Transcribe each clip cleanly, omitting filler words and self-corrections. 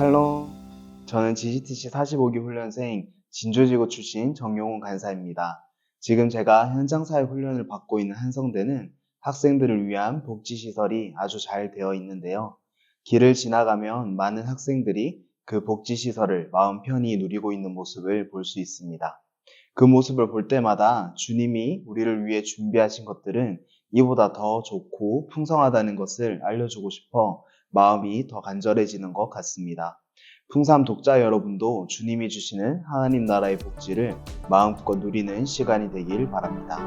샬롬. 저는 GCTC 45기 훈련생 진주지구 출신 정용훈 간사입니다. 지금 제가 현장사회 훈련을 받고 있는 한성대는 학생들을 위한 복지시설이 아주 잘 되어 있는데요. 길을 지나가면 많은 학생들이 그 복지시설을 마음 편히 누리고 있는 모습을 볼 수 있습니다. 그 모습을 볼 때마다 주님이 우리를 위해 준비하신 것들은 이보다 더 좋고 풍성하다는 것을 알려주고 싶어 마음이 더 간절해지는 것 같습니다. 풍삼 독자 여러분도 주님이 주시는 하나님 나라의 복지를 마음껏 누리는 시간이 되길 바랍니다.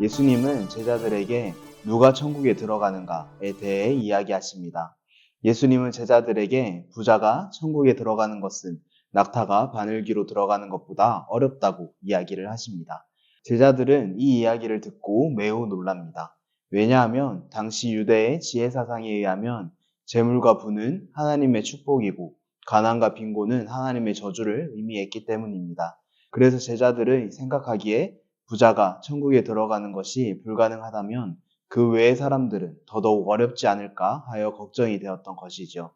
예수님은 제자들에게 누가 천국에 들어가는가에 대해 이야기하십니다. 예수님은 제자들에게 부자가 천국에 들어가는 것은 낙타가 바늘귀로 들어가는 것보다 어렵다고 이야기를 하십니다. 제자들은 이 이야기를 듣고 매우 놀랍니다. 왜냐하면 당시 유대의 지혜사상에 의하면 재물과 부는 하나님의 축복이고 가난과 빈곤은 하나님의 저주를 의미했기 때문입니다. 그래서 제자들의 생각하기에 부자가 천국에 들어가는 것이 불가능하다면 그 외의 사람들은 더더욱 어렵지 않을까 하여 걱정이 되었던 것이죠.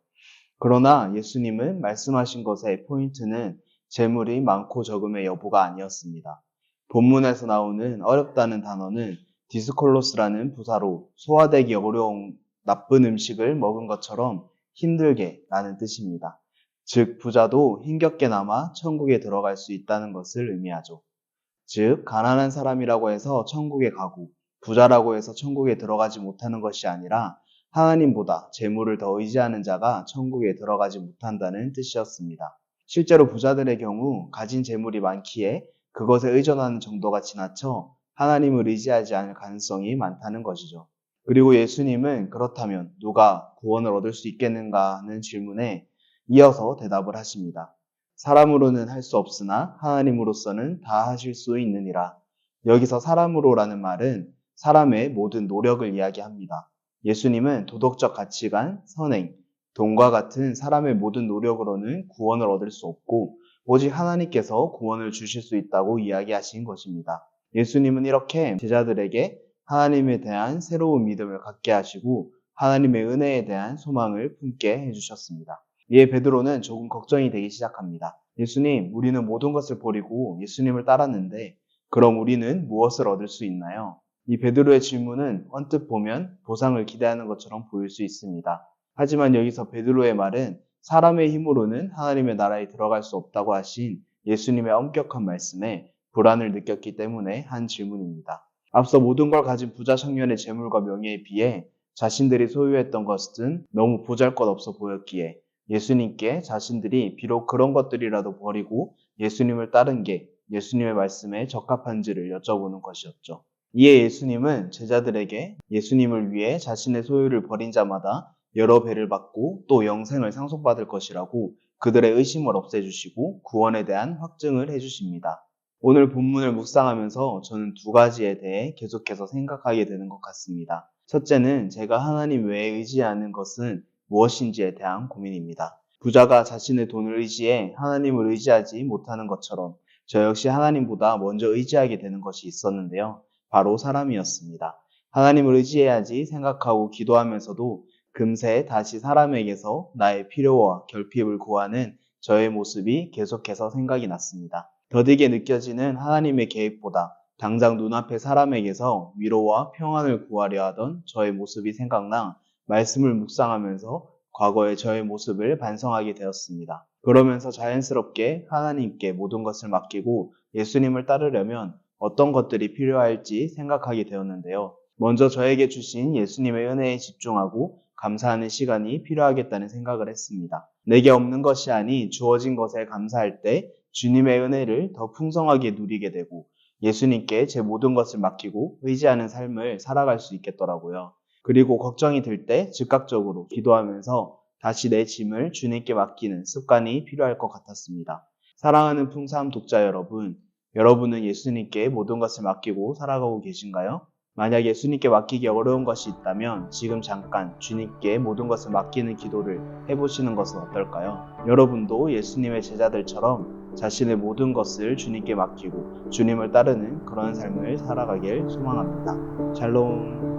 그러나 예수님은 말씀하신 것의 포인트는 재물이 많고 적음의 여부가 아니었습니다. 본문에서 나오는 어렵다는 단어는 디스콜로스라는 부사로 소화되기 어려운 나쁜 음식을 먹은 것처럼 힘들게 라는 뜻입니다. 즉 부자도 힘겹게나마 천국에 들어갈 수 있다는 것을 의미하죠. 즉 가난한 사람이라고 해서 천국에 가고 부자라고 해서 천국에 들어가지 못하는 것이 아니라 하나님보다 재물을 더 의지하는 자가 천국에 들어가지 못한다는 뜻이었습니다. 실제로 부자들의 경우 가진 재물이 많기에 그것에 의존하는 정도가 지나쳐 하나님을 의지하지 않을 가능성이 많다는 것이죠. 그리고 예수님은 그렇다면 누가 구원을 얻을 수 있겠는가 하는 질문에 이어서 대답을 하십니다. 사람으로는 할 수 없으나 하나님으로서는 다 하실 수 있느니라. 여기서 사람으로라는 말은 사람의 모든 노력을 이야기합니다. 예수님은 도덕적 가치관, 선행, 돈과 같은 사람의 모든 노력으로는 구원을 얻을 수 없고 오직 하나님께서 구원을 주실 수 있다고 이야기하신 것입니다. 예수님은 이렇게 제자들에게 하나님에 대한 새로운 믿음을 갖게 하시고 하나님의 은혜에 대한 소망을 품게 해주셨습니다. 이에 베드로는 조금 걱정이 되기 시작합니다. 예수님, 우리는 모든 것을 버리고 예수님을 따랐는데 그럼 우리는 무엇을 얻을 수 있나요? 이 베드로의 질문은 언뜻 보면 보상을 기대하는 것처럼 보일 수 있습니다. 하지만 여기서 베드로의 말은 사람의 힘으로는 하나님의 나라에 들어갈 수 없다고 하신 예수님의 엄격한 말씀에 불안을 느꼈기 때문에 한 질문입니다. 앞서 모든 걸 가진 부자 청년의 재물과 명예에 비해 자신들이 소유했던 것은 너무 보잘것없어 보였기에 예수님께 자신들이 비록 그런 것들이라도 버리고 예수님을 따른 게 예수님의 말씀에 적합한지를 여쭤보는 것이었죠. 이에 예수님은 제자들에게 예수님을 위해 자신의 소유를 버린 자마다 여러 배를 받고 또 영생을 상속받을 것이라고 그들의 의심을 없애주시고 구원에 대한 확증을 해주십니다. 오늘 본문을 묵상하면서 저는 두 가지에 대해 계속해서 생각하게 되는 것 같습니다. 첫째는 제가 하나님 외에 의지하는 것은 무엇인지에 대한 고민입니다. 부자가 자신의 돈을 의지해 하나님을 의지하지 못하는 것처럼 저 역시 하나님보다 먼저 의지하게 되는 것이 있었는데요. 바로 사람이었습니다. 하나님을 의지해야지 생각하고 기도하면서도 금세 다시 사람에게서 나의 필요와 결핍을 구하는 저의 모습이 계속해서 생각이 났습니다. 더디게 느껴지는 하나님의 계획보다 당장 눈앞의 사람에게서 위로와 평안을 구하려 하던 저의 모습이 생각나 말씀을 묵상하면서 과거의 저의 모습을 반성하게 되었습니다. 그러면서 자연스럽게 하나님께 모든 것을 맡기고 예수님을 따르려면 어떤 것들이 필요할지 생각하게 되었는데요. 먼저 저에게 주신 예수님의 은혜에 집중하고 감사하는 시간이 필요하겠다는 생각을 했습니다. 내게 없는 것이 아닌 주어진 것에 감사할 때 주님의 은혜를 더 풍성하게 누리게 되고 예수님께 제 모든 것을 맡기고 의지하는 삶을 살아갈 수 있겠더라고요. 그리고 걱정이 들 때 즉각적으로 기도하면서 다시 내 짐을 주님께 맡기는 습관이 필요할 것 같았습니다. 사랑하는 풍삼 독자 여러분, 여러분은 예수님께 모든 것을 맡기고 살아가고 계신가요? 만약 예수님께 맡기기 어려운 것이 있다면 지금 잠깐 주님께 모든 것을 맡기는 기도를 해보시는 것은 어떨까요? 여러분도 예수님의 제자들처럼 자신의 모든 것을 주님께 맡기고 주님을 따르는 그런 삶을 살아가길 소망합니다. 샬롬.